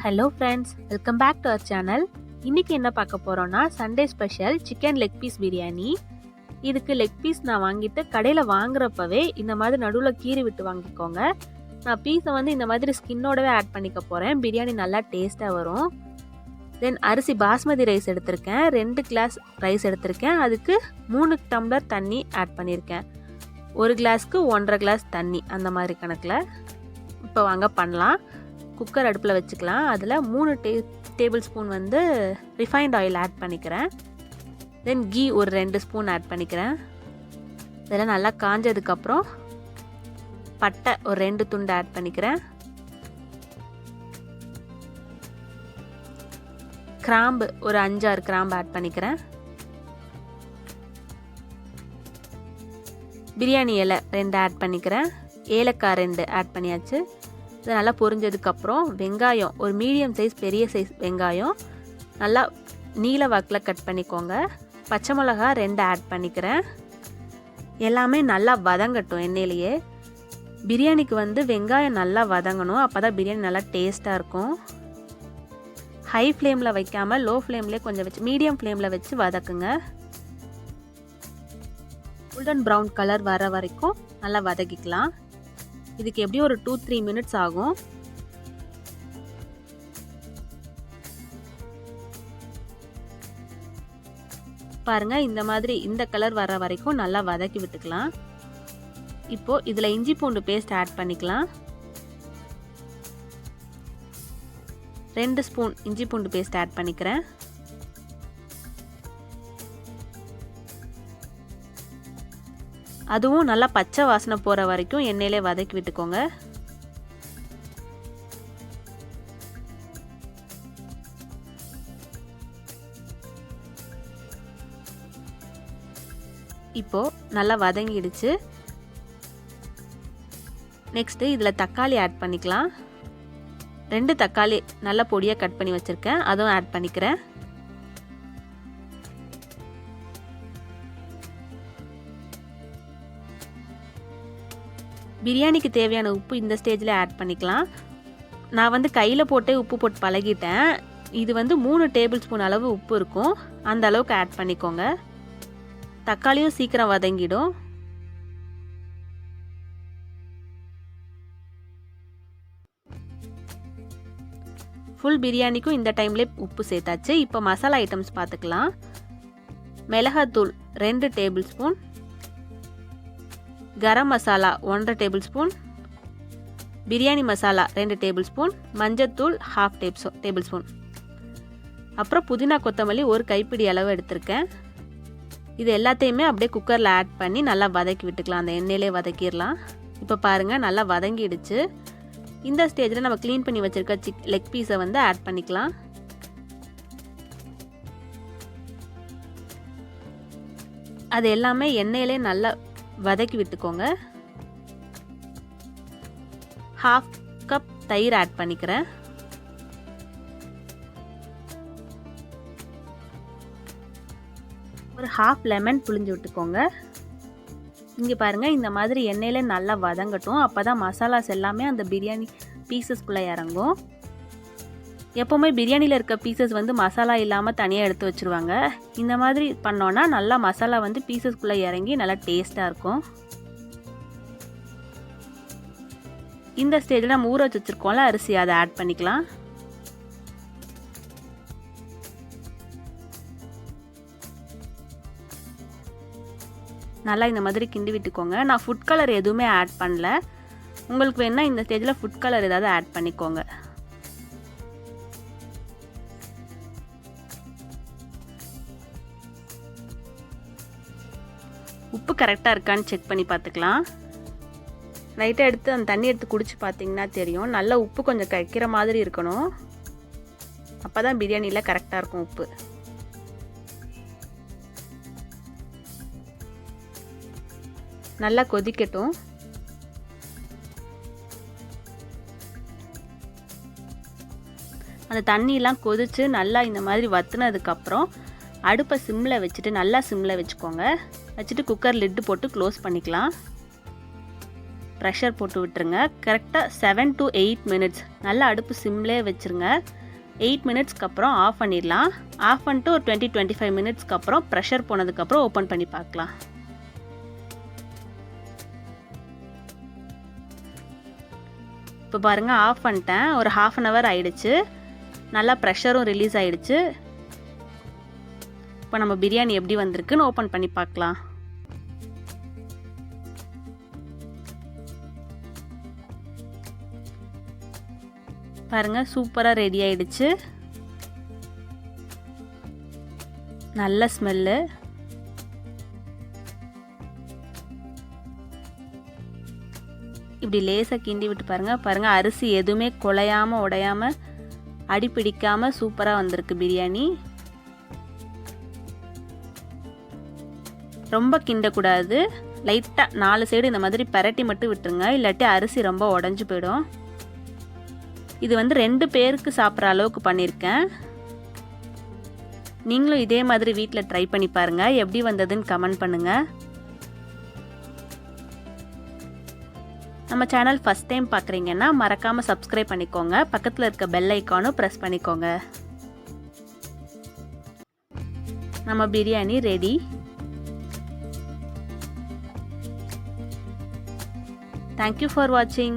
Hello friends, welcome back to our channel. இன்னைக்கு என்ன பார்க்க போறோம்னா Sunday special chicken leg piece biryani. இதுக்கு லெக் பீஸ் நான் வாங்கிட்டு கடையில் வாங்குறப்பவே இந்த மாதிரி நடுவில் கீறி விட்டு வாங்கிக்கோங்க. நான் பீஸை இந்த மாதிரி ஸ்கின்னோடவே ஆட் பண்ணிக்க போகிறேன். பிரியாணி நல்லா டேஸ்ட்டாக வரும். தென் அரிசி பாஸ்மதி ரைஸ் எடுத்திருக்கேன். 2 கிளாஸ் ரைஸ் எடுத்திருக்கேன். அதுக்கு 3 டம்ளர் தண்ணி ஆட் பண்ணியிருக்கேன். 1 கிளாஸ்க்கு 1.5 கிளாஸ் தண்ணி அந்த மாதிரி கணக்கில். இப்போ வாங்க பண்ணலாம். குக்கர் அடுப்பில் வச்சுக்கலாம். அதில் 3 tablespoon refined oil add பண்ணிக்கிறேன். தென் கீ ஒரு 2 ஸ்பூன் ஆட் பண்ணிக்கிறேன். இதெல்லாம் நல்லா காஞ்சதுக்கப்புறம் பட்டை ஒரு 2 துண்டு ஆட் பண்ணிக்கிறேன். கிராம்பு ஒரு 5-6 கிராம்பு ஆட் பண்ணிக்கிறேன். பிரியாணி இலை 2 ஆட் பண்ணிக்கிறேன். ஏலக்காய் 2 ஆட் பண்ணியாச்சு. இது நல்லா பொரிஞ்சதுக்கப்புறம் வெங்காயம் ஒரு மீடியம் சைஸ் பெரிய சைஸ் வெங்காயம் நல்லா நீல வாக்கில் கட் பண்ணிக்கோங்க. பச்சை மிளகா 2 ஆட் பண்ணிக்கிறேன். எல்லாமே நல்லா வதங்கட்டும் எண்ணெயிலேயே. பிரியாணிக்கு வெங்காயம் நல்லா வதங்கணும். அப்போ தான் பிரியாணி நல்லா டேஸ்ட்டாக இருக்கும். ஹை ஃப்ளேமில் வைக்காமல் லோ ஃப்ளேம்லேயே கொஞ்சம் வச்சு மீடியம் ஃப்ளேமில் வச்சு வதக்குங்க. கோல்டன் ப்ரௌன் கலர் வர வரைக்கும் நல்லா வதக்கிக்கலாம். இதுக்கு எப்படியும் ஒரு 2-3 மினிட்ஸ் ஆகும். பாருங்க, இந்த மாதிரி இந்த கலர் வர வரைக்கும் நல்லா வதக்கி விட்டுக்கலாம். இப்போ இதில் இஞ்சி பூண்டு பேஸ்ட் ஆட் பண்ணிக்கலாம். 2 ஸ்பூன் இஞ்சி பூண்டு பேஸ்ட் ஆட் பண்ணிக்கிறேன். அதுவும் நல்லா பச்சை வாசனை போகிற வரைக்கும் எண்ணெயிலே வதக்கி விட்டுக்கோங்க. இப்போ நல்லா வதங்கிடுச்சு. நெக்ஸ்ட்டு இதில் தக்காளி ஆட் பண்ணிக்கலாம். 2 தக்காளி நல்லா பொடியாக கட் பண்ணி வச்சுருக்கேன். அதுவும் ஆட் பண்ணிக்கிறேன். பிரியாணிக்கு தேவையான உப்பு இந்த ஸ்டேஜில் ஆட் பண்ணிக்கலாம். நான் கையில் போட்டே உப்பு போட்டு பழகிட்டேன். இது 3 டேபிள் ஸ்பூன் அளவு உப்பு இருக்கும். அந்த அளவுக்கு ஆட் பண்ணிக்கோங்க. தக்காளியும் சீக்கிரம் வதங்கிடும். ஃபுல் பிரியாணிக்கும் இந்த டைம்லேயே உப்பு சேர்த்தாச்சு. இப்போ மசாலா ஐட்டம்ஸ் பார்த்துக்கலாம். மிளகாத்தூள் 2 tablespoon, garam masala 1.5 tablespoon, biryani masala 2 tablespoon, மஞ்சத்தூள் 1/2 டேபிள் ஸ்பூன், அப்புறம் புதினா கொத்தமல்லி ஒரு கைப்பிடி அளவு எடுத்திருக்கேன். இது எல்லாத்தையுமே அப்படியே குக்கரில் ஆட் பண்ணி நல்லா வதக்கி விட்டுக்கலாம். அந்த எண்ணெயிலே வதக்கிடலாம். இப்போ பாருங்கள், நல்லா வதங்கிடுச்சு. இந்த ஸ்டேஜில் நம்ம க்ளீன் பண்ணி வச்சுருக்க லெக் பீஸை ஆட் பண்ணிக்கலாம். அது எல்லாமே எண்ணெயிலே நல்லா வதக்கி விட்டுக்கோங்க. 1/2 கப் தயிர் ஆட் பண்ணிக்கிறேன். ஒரு 1/2 லெமன் புழிஞ்சு விட்டுக்கோங்க. இங்கே பாருங்கள், இந்த மாதிரி எண்ணெயில நல்லா வதங்கட்டும். அப்போ தான் மசாலாஸ் எல்லாமே அந்த பிரியாணி பீசஸ்குள்ளே இறங்கும். எப்போவுமே பிரியாணியில் இருக்க பீசஸ் மசாலா இல்லாமல் தனியாக எடுத்து வச்சுருவாங்க. இந்த மாதிரி பண்ணோன்னா நல்லா மசாலா பீசஸ்குள்ளே இறங்கி நல்லா டேஸ்ட்டாக இருக்கும். இந்த ஸ்டேஜில் நம்ம ஊற வச்சுருக்கோம்ல அரிசி, அதை ஆட் பண்ணிக்கலாம். நல்லா இந்த மாதிரி கிண்டி விட்டுக்கோங்க. நான் ஃபுட் கலர் எதுவுமே ஆட் பண்ணல. உங்களுக்கு வேணால் இந்த ஸ்டேஜில் ஃபுட் கலர் ஏதாவது ஆட் பண்ணிக்கோங்க. உப்பு கரெக்டாக இருக்கான்னு செக் பண்ணி பார்த்துக்கலாம். லைட்டாக எடுத்து அந்த தண்ணி எடுத்து குடிச்சு பார்த்தீங்கன்னா தெரியும். நல்லா உப்பு கொஞ்சம் கரைக்கிற மாதிரி இருக்கணும். அப்போ தான் பிரியாணியில் கரெக்டாக இருக்கும் உப்பு. நல்லா கொதிக்கட்டும். அந்த தண்ணியெலாம் கொதித்து நல்லா இந்த மாதிரி வற்றுனதுக்கப்புறம் அடுப்பை சிம்மில் வச்சுட்டு நல்லா சிம்மில் வச்சுக்கோங்க. வச்சுட்டு குக்கர் லிட்டு போட்டு க்ளோஸ் பண்ணிக்கலாம். ப்ரெஷர் போட்டு விட்டுருங்க. கரெக்டாக 7 to 8 மினிட்ஸ் நல்லா அடுப்பு சிம்லே வச்சுருங்க. 8 மினிட்ஸ்க்கு அப்புறம் ஆஃப் பண்ணிடலாம். ஆஃப் பண்ணிட்டு ஒரு 20-25 மினிட்ஸ்க்கு அப்புறம் ப்ரெஷர் போனதுக்கப்புறம் ஓப்பன் பண்ணி பார்க்கலாம். இப்போ பாருங்கள், ஆஃப் பண்ணிட்டேன். ஒரு ½ அன் ஹவர் ஆயிடுச்சு. நல்லா ப்ரெஷரும் ரிலீஸ் ஆயிடுச்சு. இப்போ நம்ம பிரியாணி எப்படி வந்திருக்குன்னு ஓப்பன் பண்ணி பார்க்கலாம். பாருங்க, சூப்பராக ரெடி ஆயிடுச்சு. நல்ல ஸ்மெல்லு. இப்படி லேசாக கிண்டி விட்டு பாருங்க அரிசி எதுவுமே குலையாமல் உடையாமல் அடி பிடிக்காமல் சூப்பராக வந்திருக்கு பிரியாணி. ரொம்ப கிண்டக்கூடாது. லைட்டாக 4 சைடு இந்த மாதிரி பரட்டி மட்டும் விட்டுருங்க, இல்லாட்டி அரிசி ரொம்ப உடஞ்சி போயிடும். இது வந்து 2 பேருக்கு சாப்பிட்ற அளவுக்கு பண்ணியிருக்கேன். நீங்களும் இதே மாதிரி வீட்டில் ட்ரை பண்ணி பாருங்கள். எப்படி வந்ததுன்னு கமெண்ட் பண்ணுங்கள். நம்ம சேனல் ஃபஸ்ட் டைம் பார்க்குறீங்கன்னா மறக்காமல் சப்ஸ்கிரைப் பண்ணிக்கோங்க. பக்கத்தில் இருக்க பெல் ஐக்கானும் ப்ரெஸ் பண்ணிக்கோங்க. நம்ம biryani ready. Thank you for watching.